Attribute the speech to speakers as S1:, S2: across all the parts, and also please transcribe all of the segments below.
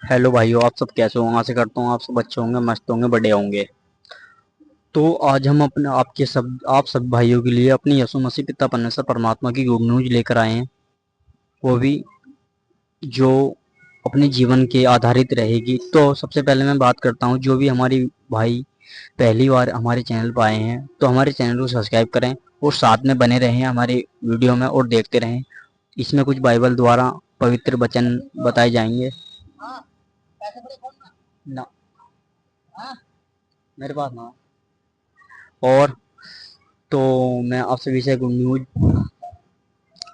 S1: Hello भाइयों, आप सब कैसे हो? आशा करता हूँ आप सब अच्छे होंगे, मस्त होंगे, बड़े होंगे। तो आज हम अपने आप सब भाइयों के लिए अपनी यीशु मसीह पिता परमेश्वर परमात्मा की गुड न्यूज लेकर आए हैं। वो भी जो अपने जीवन के आधारित रहेगी। तो सबसे पहले मैं बात करता हूँ, जो भी हमारी भाई पहली बार हमारे चैनल पर आए हैं तो हमारे चैनल को सब्सक्राइब करें और साथ में बने रहें हमारे वीडियो में और देखते रहें। इसमें कुछ बाइबल द्वारा पवित्र वचन बताए जाएंगे ना, मेरे पास ना। और तो मैं आप सभी से गुड न्यूज,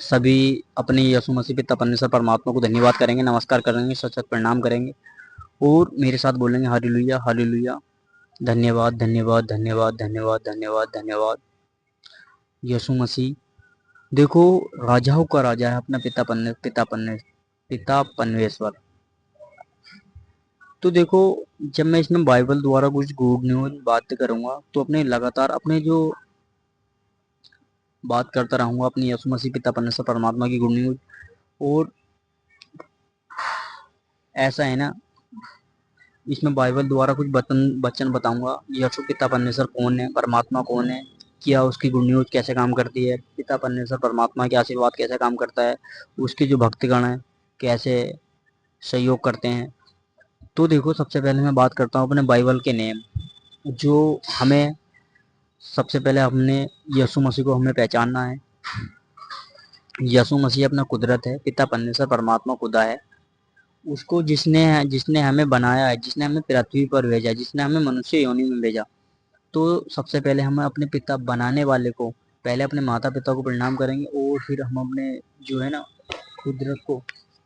S1: सभी अपने यीशु मसीह पिता परमेश्वर परमात्मा को धन्यवाद करेंगे, नमस्कार करेंगे, सच सच प्रणाम करेंगे और मेरे साथ बोलेंगे हालेलुया हालेलुया। धन्यवाद धन्यवाद धन्यवाद धन्यवाद धन्यवाद धन्यवाद। यीशु मसीह देखो, राजाओं का राजा है अपना पिता परमेश्वर। तो देखो, जब मैं इसमें बाइबल द्वारा कुछ गुड न्यूज बात करूंगा तो अपने लगातार अपने जो बात करता रहूंगा अपनी यीशु मसीह पिता परमेश्वर परमात्मा की गुड न्यूज। और ऐसा है ना, इसमें बाइबल द्वारा कुछ वचन बताऊंगा। यीशु पिता परमेश्वर कौन है, परमात्मा कौन है, क्या उसकी गुड न्यूज कैसे काम करती है, पिता परमेश्वर परमात्मा के आशीर्वाद कैसे काम करता है, उसके जो भक्तगण हैं कैसे सहयोग करते हैं। तो देखो, सबसे पहले मैं बात करता हूँ अपने बाइबल के नेम। जो हमें सबसे पहले हमने यीशु मसीह को हमें पहचानना है। यीशु मसीह अपना कुदरत है, पिता परमेश्वर परमात्मा खुदा है। उसको जिसने जिसने हमें बनाया है, जिसने हमें पृथ्वी पर भेजा, जिसने हमें मनुष्य योनि में भेजा। तो सबसे पहले हम अपने पिता बनाने वाले को, पहले अपने माता पिता को प्रणाम करेंगे और फिर हम अपने जो है ना कुदरत को,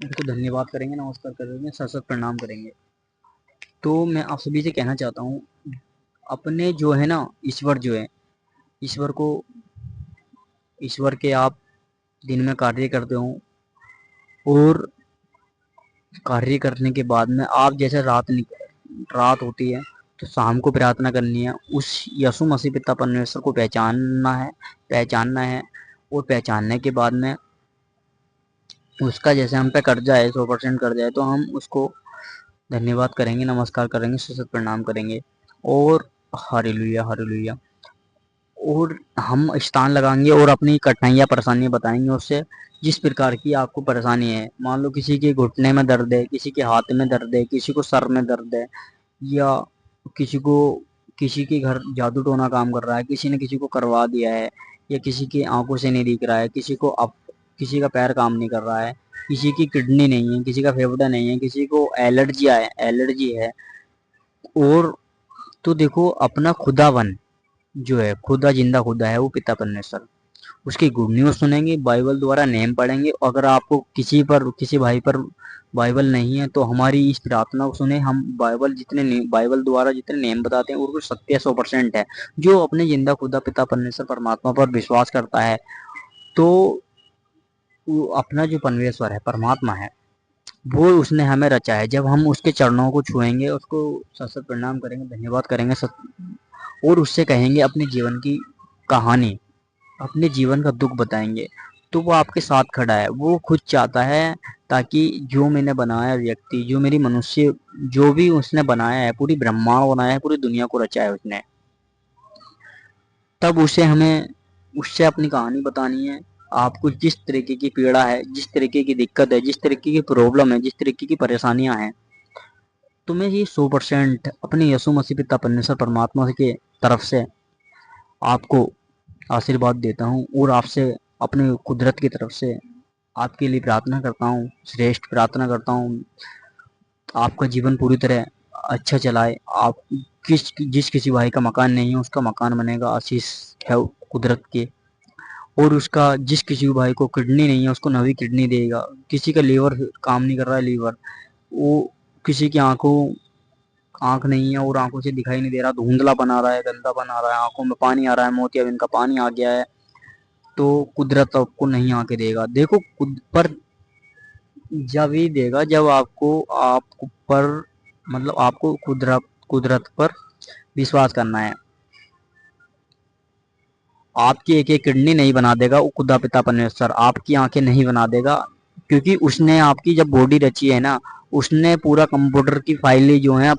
S1: उनको धन्यवाद करेंगे, नमस्कार करेंगे, सत सत प्रणाम करेंगे। तो मैं आप सभी से कहना चाहता हूँ, अपने जो है ना ईश्वर जो है, ईश्वर को, ईश्वर के आप दिन में कार्य करते हो और कार्य करने के बाद में आप जैसे रात होती है तो शाम को प्रार्थना करनी है, उस यीशु मसीह पिता परमेश्वर को पहचानना है। और पहचानने के बाद में उसका जैसे हम पे कर्जा है, 100% कर्जा है, तो हम उसको धन्यवाद करेंगे, नमस्कार करेंगे, सत प्रणाम करेंगे और हालेलुया हालेलुया। और हम स्थान लगाएंगे और अपनी कठिनाइयाँ परेशानियाँ बताएंगे उससे। जिस प्रकार की आपको परेशानी है, मान लो किसी के घुटने में दर्द है, किसी के हाथ में दर्द है, किसी को सर में दर्द है, या किसी को, किसी के घर जादू टोना काम कर रहा है, किसी ने किसी को करवा दिया है, या किसी की आंखों से नहीं दिख रहा है, किसी का पैर काम नहीं कर रहा है, किसी की किडनी नहीं है, किसी का फेफड़ा नहीं है, किसी को एलर्जी है। और तो देखो, अपना खुदावन जो है, खुदा जिंदा खुदा है, वो पिता परमेश्वर, उसकी गुड न्यूज सुनेंगे, बाइबल द्वारा नेम पढ़ेंगे। अगर आपको किसी भाई पर बाइबल नहीं है तो हमारी इस प्रार्थना को सुने। हम बाइबल द्वारा जितने नेम बताते हैं वो सत्य 100% है। जो अपने जिंदा खुदा पिता परमेश्वर परमात्मा पर विश्वास करता है, तो वो अपना जो परमेश्वर है, परमात्मा है, वो उसने हमें रचा है। जब हम उसके चरणों को छुएंगे, उसको सत सत प्रणाम करेंगे, धन्यवाद करेंगे, और उससे कहेंगे अपने जीवन की कहानी, अपने जीवन का दुख बताएंगे, तो वो आपके साथ खड़ा है। वो खुद चाहता है ताकि जो मैंने बनाया व्यक्ति, जो मेरी मनुष्य, जो भी उसने बनाया है, पूरी ब्रह्मांड बनाया है, पूरी दुनिया को रचा है उसने, तब उसे हमें उससे अपनी कहानी बतानी है। आपको जिस तरीके की पीड़ा है, जिस तरीके की दिक्कत है, जिस तरीके की प्रॉब्लम है, जिस तरीके की परेशानियां हैं, तो मैं ये 100% अपने यीशु मसीह पिता परमेश्वर परमात्मा के तरफ से आपको आशीर्वाद देता हूँ और आपसे अपने कुदरत की तरफ से आपके लिए प्रार्थना करता हूँ, श्रेष्ठ प्रार्थना करता हूँ। आपका जीवन पूरी तरह अच्छा चलाए। आप जिस किसी भाई का मकान नहीं है उसका मकान बनेगा, आशीष है कुदरत के। और उसका जिस किसी भाई को किडनी नहीं है उसको नवी किडनी देगा। किसी का लीवर काम नहीं कर रहा है, लीवर, वो, किसी की आंख नहीं है और आंखों से दिखाई नहीं दे रहा, धुंधला बना रहा है, गंदा बना रहा है, आंखों में पानी आ रहा है, मोतियाबिंद का पानी आ गया है, तो कुदरत आपको नहीं आके देगा। देखो, पर जब ही देगा जब आपको आप पर, मतलब आपको कुदरत पर विश्वास करना है। आपकी एक एक किडनी नहीं बना देगा वो खुदा पिता परमेश्वर, आपकी आंखें नहीं बना देगा, क्योंकि उसने आपकी जब बॉडी रची है ना, उसने पूरा कंप्यूटर की फाइलें जो है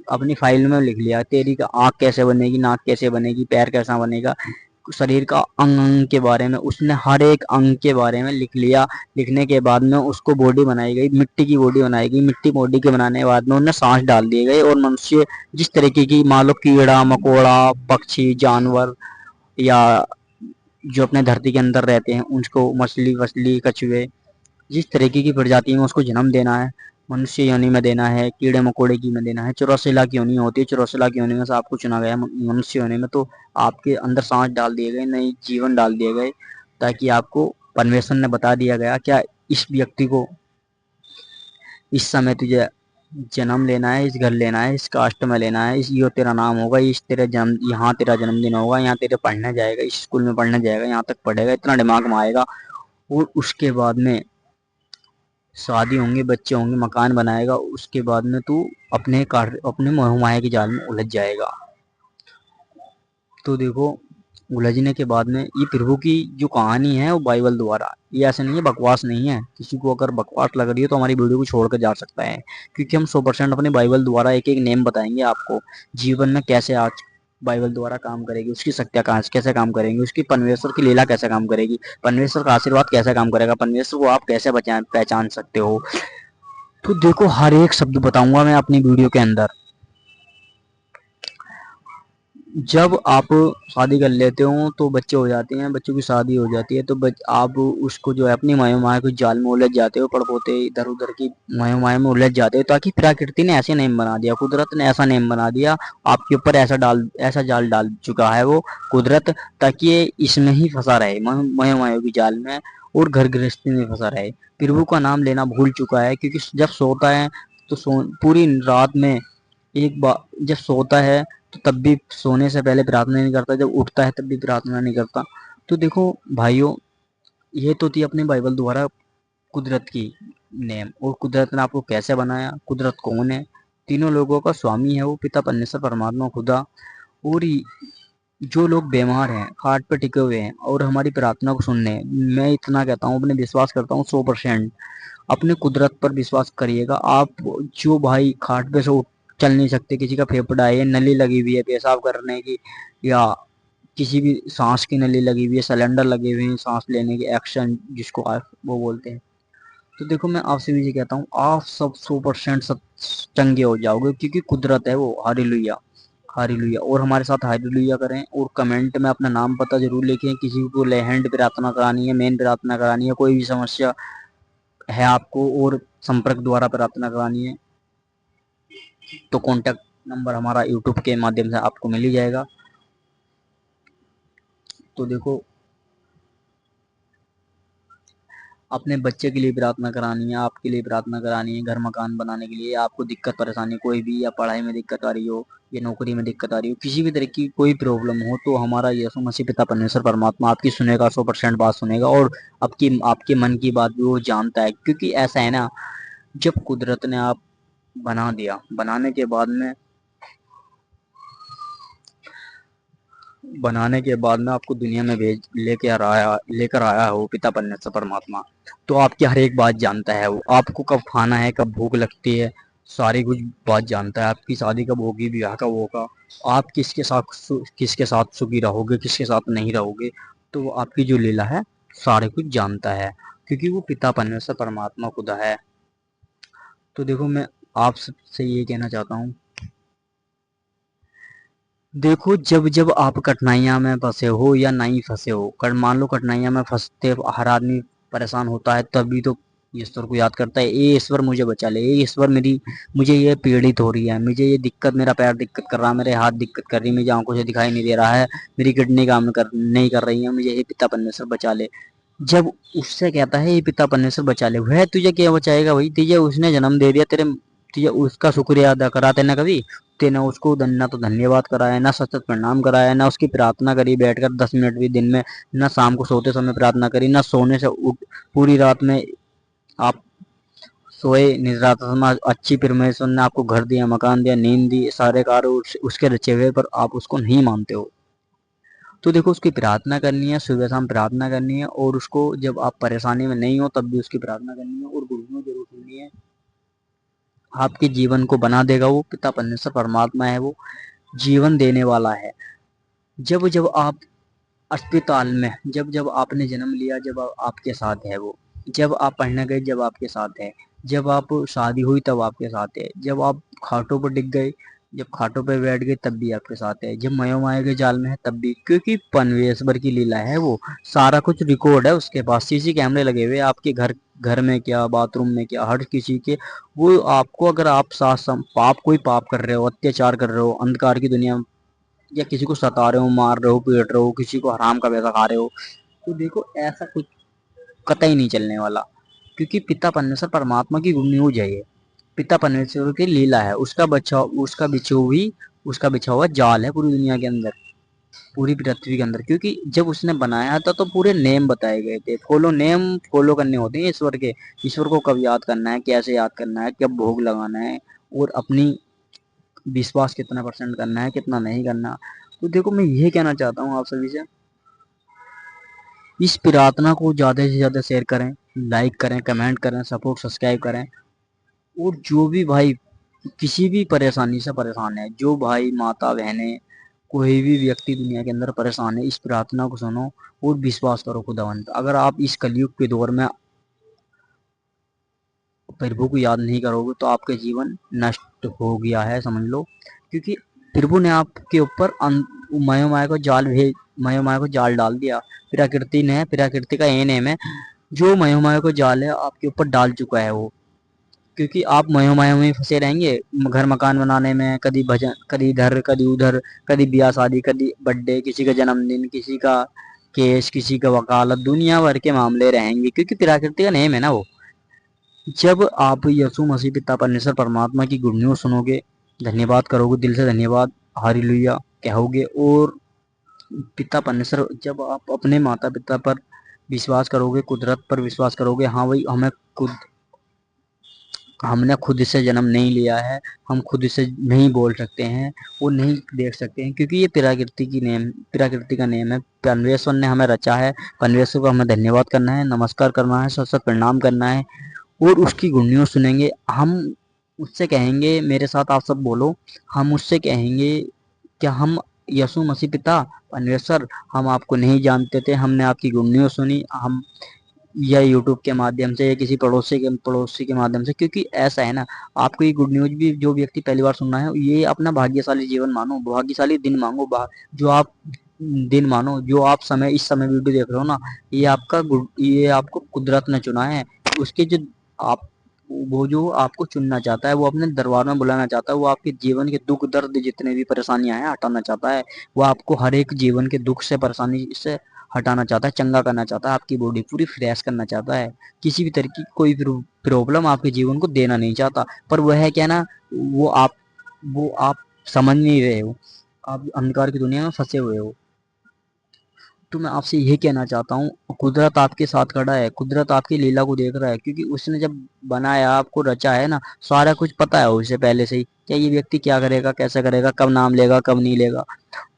S1: अपनी फाइल में लिख लिया, तेरी आँख कैसे बनेगी, नाक कैसे बनेगी, पैर कैसा बनेगा, शरीर का अंग अंग के बारे में उसने हर एक अंग के बारे में लिख लिया। लिखने के बाद में उसको बॉडी बनाई गई, मिट्टी की बॉडी बनाई गई। मिट्टी बॉडी के बनाने के बाद में उन्हें सांस डाल दिए गए, और मनुष्य जिस तरीके की मान लो कीड़ा मकोड़ा पक्षी जानवर या जो अपने धरती के अंदर रहते हैं उनको मछली वछली कछुए जिस तरीके की प्रजाति में उसको जन्म देना है, मनुष्य योनि में देना है, कीड़े मकोड़े की में देना है, 84 लाख योनि होती है, 84 लाख योनि में से आपको चुना गया मनुष्य योनि में, तो आपके अंदर सांस डाल दिए गए, नई जीवन डाल दिए गए, ताकि आपको परमेश्वर ने बता दिया गया क्या इस व्यक्ति को इस समय तुझे जन्म लेना है, इस घर लेना है, इस कास्ट में लेना है, इस यो तेरा नाम होगा, इस तेरे जन्म यहाँ तेरा जन्मदिन होगा, यहाँ तेरे पढ़ने जाएगा, इस स्कूल में पढ़ने जाएगा, यहाँ तक पढ़ेगा, इतना दिमाग में आएगा। और उसके बाद में शादी होंगे, बच्चे होंगे, मकान बनाएगा, उसके बाद में तू अपने मोह माया के जाल में उलझ जाएगा। तो देखो उलझने के बाद में ये प्रभु की जो कहानी है वो बाइबल द्वारा, ये ऐसे नहीं है, बकवास नहीं है। किसी को अगर बकवास लग रही है तो हमारी वीडियो को छोड़कर जा सकता है, क्योंकि हम 100% अपने बाइबल द्वारा एक एक नेम बताएंगे आपको जीवन में कैसे आज बाइबल द्वारा काम करेगी, उसकी शक्तियाँ कैसे काम करेंगी, उसकी परमेश्वर की लीला कैसे काम करेगी, परमेश्वर का आशीर्वाद कैसे काम करेगा, परमेश्वर को आप कैसे पहचान सकते हो। तो देखो हर एक शब्द बताऊंगा मैं अपनी वीडियो के अंदर। जब आप शादी कर लेते हो तो बच्चे हो जाते हैं, बच्चों की शादी हो जाती है, तो आप उसको जो है अपनी माया माया के जाल में उलझ जाते हो, पड़पोते इधर उधर की माया माया में उलझ जाते हो, ताकि प्रकृति ने ऐसे नेम बना दिया, कुदरत ने ऐसा नेम बना दिया आपके ऊपर, ऐसा जाल डाल चुका है वो कुदरत, ताकि ये इसमें ही फंसा रहे, माया माया की जाल में, और घर गृहस्थी में फंसा रहे। प्रभु का नाम लेना भूल चुका है, क्योंकि जब सोता है तो पूरी रात में एक बार जब सोता है तो तब भी सोने से पहले प्रार्थना नहीं करता, जब उठता है तब भी प्रार्थना नहीं करता। तो देखो भाइयों, ये तो थी अपने बाइबल द्वारा कुदरत की नेम, और कुदरत ने आपको कैसे बनाया, कुदरत कौन है, तीनों लोगों का स्वामी है वो, पिता परमेश्वर परमात्मा खुदा। और जो लोग बीमार हैं, खाट पे टिके हुए हैं और हमारी प्रार्थना को सुनने, मैं इतना कहता हूँ, अपने विश्वास करता हूँ 100%, अपने कुदरत पर विश्वास करिएगा आप। जो भाई खाट पे से उठ चल नहीं सकते, किसी का फेफड़ा है, नली लगी हुई है पेशाब करने की, या किसी भी सांस की नली लगी हुई है, सिलेंडर लगे हुए हैं सांस लेने के, एक्शन जिसको आप वो बोलते हैं, तो देखो मैं आपसे भी ये कहता हूँ आप सब 100% सब चंगे हो जाओगे, क्योंकि कुदरत है वो। Hallelujah, hallelujah. और हमारे साथ हालेलुया करें, और कमेंट में अपना नाम पता जरूर लिखें। किसी को हैंड प्रार्थना करानी है, मेन प्रार्थना करानी है, कोई भी समस्या है आपको और संपर्क द्वारा प्रार्थना करानी है, तो कॉन्टैक्ट नंबर हमारा यूट्यूब के माध्यम से आपको मिल ही जाएगा। तो देखो अपने बच्चे के लिए प्रार्थना करानी है, आपके लिए प्रार्थना करानी है, घर मकान बनाने के लिए, आपको दिक्कत परेशानी कोई भी, या पढ़ाई में दिक्कत आ रही हो, या नौकरी में दिक्कत आ रही हो, किसी भी तरह की कोई प्रॉब्लम हो, तो हमारा यीशु मसीह पिता परमेश्वर परमात्मा आपकी सुनेगा, 100% बात सुनेगा, और आपकी आपके मन की बात भी वो जानता है। क्योंकि ऐसा है ना, जब कुदरत ने आप बना दिया, बनाने के बाद में आपको दुनिया में भेज लेकर आया हो पिता परमेश्वर परमात्मा, तो आपकी हर एक बात जानता है वो, आपको कब खाना है, कब भूख लगती है, सारी कुछ बात जानता है, आपकी शादी कब होगी, ब्याह कब होगा, आप किसके साथ सुखी रहोगे, किसके साथ नहीं रहोगे, तो वो आपकी जो लीला है सारे कुछ जानता है, क्योंकि वो पिता परमेश्वर परमात्मा खुदा है। तो देखो मैं आप सबसे ये कहना चाहता हूँ, देखो जब जब आप कठिनाइयाँ में फंसे हो या नहीं फंसे हो, मान लो कठिनाइयाँ में फंसते हर आदमी परेशान होता है, तभी तो ईश्वर को याद करता है, ए ईश्वर मुझे बचा ले, ए ईश्वर मेरी मुझे ये पीड़ित हो रही है, मुझे ये दिक्कत, मेरा पैर दिक्कत कर रहा है, मेरे हाथ दिक्कत कर रही है, मुझे आंखों से दिखाई नहीं दे रहा है, मेरी किडनी काम नहीं कर रही है, मुझे ये पिता परमेश्वर बचा ले। जब उससे कहता है ये पिता परमेश्वर बचा ले, वह तुझे क्या बचाएगा भाई, तुझे उसने जन्म दे दिया, तेरे तुझे उसका शुक्रिया अदा करा तेना कभी, तेने उसको ना तो धन्यवाद कराया, ना सतत प्रणाम कराया, ना उसकी प्रार्थना करी बैठकर 10 मिनट भी दिन में, ना शाम को सोते समय प्रार्थना करी, ना सोने से उठ पूरी रात में आप सोए निद्रात्मा अच्छी, परमेश्वर ने आपको घर दिया, मकान दिया, नींद दी, सारे कार्य उसके रचे हुए, पर आप उसको नहीं मानते हो। तो देखो उसकी प्रार्थना करनी है, सुबह शाम प्रार्थना करनी है, और उसको जब आप परेशानी में नहीं हो तब भी उसकी प्रार्थना करनी है, और गुरुओं जरूर सुननी है। आपके जीवन को बना देगा। वो पिता परमेश्वर परमात्मा है, वो जीवन देने वाला है। जब जब आप अस्पताल में, जब जब आपने जन्म लिया, जब आपके साथ है वो। जब आप पढ़ने गए, जब आपके साथ है। जब आप शादी हुई, तब आपके साथ है। जब आप खाटों पर डिग गए, जब खाटों पे बैठ गए, तब भी आपके साथ है। जब मयो माया के जाल में है, तब भी, क्योंकि परमेश्वर की लीला है वो। सारा कुछ रिकॉर्ड है उसके पास, सीसी कैमरे लगे हुए आपके घर, घर में क्या, बाथरूम में क्या, हर किसी के। वो आपको, अगर आप साथ पाप, कोई पाप कर रहे हो, अत्याचार कर रहे हो अंधकार की दुनिया में, या किसी को सता रहे हो, मार रहे हो, पीट रहे हो, किसी को हराम का पैसा खा रहे हो, तो देखो ऐसा कुछ कतई नहीं चलने वाला। क्योंकि पिता परमेश्वर परमात्मा की गुड न्यूज है ये। पिता परमेश्वर की लीला है, उसका बिछा हुआ जाल है पूरी दुनिया के अंदर, पूरी पृथ्वी के अंदर। क्योंकि जब उसने बनाया था तो पूरे नेम बताए गए थे, फॉलो करने होते हैं ईश्वर के। ईश्वर को कब याद करना है, कैसे याद करना है, कब भोग लगाना है, और अपनी विश्वास कितना परसेंट करना है, कितना नहीं करना। तो देखो, मैं ये कहना चाहता हूँ आप सभी से, इस प्रार्थना को ज़्यादा से ज़्यादा शेयर करें, लाइक करें, कमेंट करें, सपोर्ट सब्सक्राइब करें। और जो भी भाई किसी भी परेशानी से परेशान है, जो भाई माता बहनें, कोई भी व्यक्ति दुनिया के अंदर परेशान है, इस प्रार्थना को सुनो और विश्वास करो खुदावन पे। अगर आप इस कलयुग के दौर में प्रभु को याद नहीं करोगे तो आपका जीवन नष्ट हो गया है, समझ लो। क्योंकि प्रभु ने आपके ऊपर माया को जाल भेज माया को जाल डाल दिया। प्रकृति का ये नेम है, जो माया को जाल है आपके ऊपर डाल चुका है वो। क्योंकि आप माया में फंसे रहेंगे, घर मकान बनाने में, कभी भजन, कभी इधर कभी उधर, कभी ब्याह शादी, कभी बर्थडे, किसी का जन्मदिन, किसी का केस, किसी का वकालत, दुनिया भर के मामले रहेंगे। क्योंकि प्रकृति का नेम है ना वो। जब आप यीशु मसीह पिता परमेश्वर परमात्मा की गुड न्यूज सुनोगे, धन्यवाद करोगे, दिल से धन्यवाद हालेलुया कहोगे, और पिता परमेश्वर, जब आप अपने माता पिता पर विश्वास करोगे, कुदरत पर विश्वास करोगे, हाँ भाई हमने खुद से जन्म नहीं लिया है, हम खुद से नहीं बोल सकते हैं, वो नहीं देख सकते हैं, क्योंकि ये प्रकृति का नेम है। परमेश्वर ने हमें रचा है, परमेश्वर को हमें धन्यवाद करना है, नमस्कार करना है, सत सत प्रणाम करना है, और उसकी गुड न्यूज़ सुनेंगे। हम उससे कहेंगे, मेरे साथ आप सब बोलो, हम उससे कहेंगे कि हम यीशु मसीह पिता परमेश्वर, हम आपको नहीं जानते थे, हमने आपकी गुड न्यूज़ सुनी, हम या यूट्यूब के माध्यम से, या किसी पड़ोसी के माध्यम से। क्योंकि ऐसा है ना, आपको ये गुड न्यूज भी जो व्यक्ति पहली बार सुनना है, ये अपना भाग्यशाली जीवन मानो, भाग्यशाली दिन मांगो, जो आप दिन मानो, जो आप इस समय वीडियो देख रहे हो ना, ये आपको कुदरत ने चुना है। उसके जो आप वो जो आपको चुनना चाहता है, वो अपने दरबार में बुलाना चाहता है, वो आपके जीवन के दुख दर्द, जितने भी परेशानियां हैं, हटाना चाहता है। वो आपको हर एक जीवन के दुख से, परेशानी से हटाना चाहता है, चंगा करना चाहता है, आपकी बॉडी पूरी फ्रेश करना चाहता है। किसी भी तरह की कोई प्रॉब्लम आपके जीवन को देना नहीं चाहता। पर वह है क्या ना, वो आप वो आप समझ नहीं रहे हो, आप अंधकार की दुनिया में फंसे हुए हो। तो मैं आपसे यही कहना चाहता हूँ, कुदरत आपके साथ खड़ा है, कुदरत आपकी लीला को देख रहा है। क्योंकि उसने जब बनाया, आपको रचा है ना, सारा कुछ पता है उसे पहले से ही, क्या ये व्यक्ति क्या करेगा, कैसे करेगा, कब नाम लेगा, कब नहीं लेगा।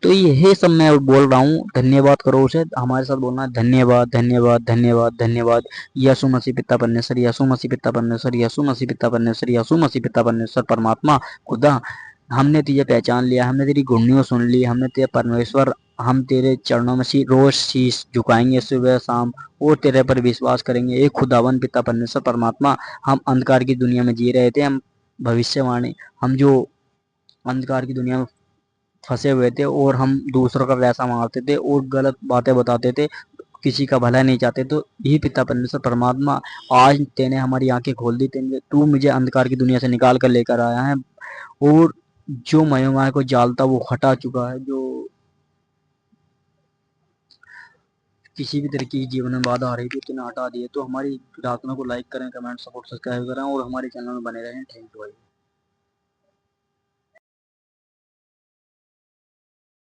S1: तो यही सब मैं बोल रहा हूँ, धन्यवाद करो उसे, हमारे साथ बोलना है, धन्यवाद धन्यवाद धन्यवाद धन्यवाद। यीशु मसीह पिता परमेश्वर, यीशु मसीह पिता परमेश्वर, यीशु मसीह पिता परमेश्वर, यीशु मसीह पिता परमेश्वर परमात्मा खुदा, हमने तुझे पहचान लिया, हमने तेरी गुड न्यूज़ सुन ली, हमने तेरे परमेश्वर, हम तेरे चरणों में रोज शीश झुकाएंगे सुबह शाम, और तेरे पर विश्वास करेंगे। एक खुदावन पिता परमेश्वर परमात्मा, हम अंधकार की दुनिया में जी रहे थे, हम भविष्यवाणी, हम जो अंधकार की दुनिया में फंसे हुए थे, और हम दूसरों का वैसा मारते थे और गलत बातें बताते थे, किसी का भला नहीं चाहते। तो यही पिता परमेश्वर परमात्मा, आज तेने हमारी आंखें खोल दी, तेने तू मुझे अंधकार की दुनिया से निकाल कर लेकर आया है, और जो मयोमाया को जाल था वो हटा चुका है। जो किसी भी तरीके की जीवन में बाधा आ रही थी, उसने हटा दी है। तो हमारी प्रार्थना को लाइक करें, कमेंट, सपोर्ट, सब्सक्राइब करें, और हमारे चैनल में बने रहें। थैंक यू भाई।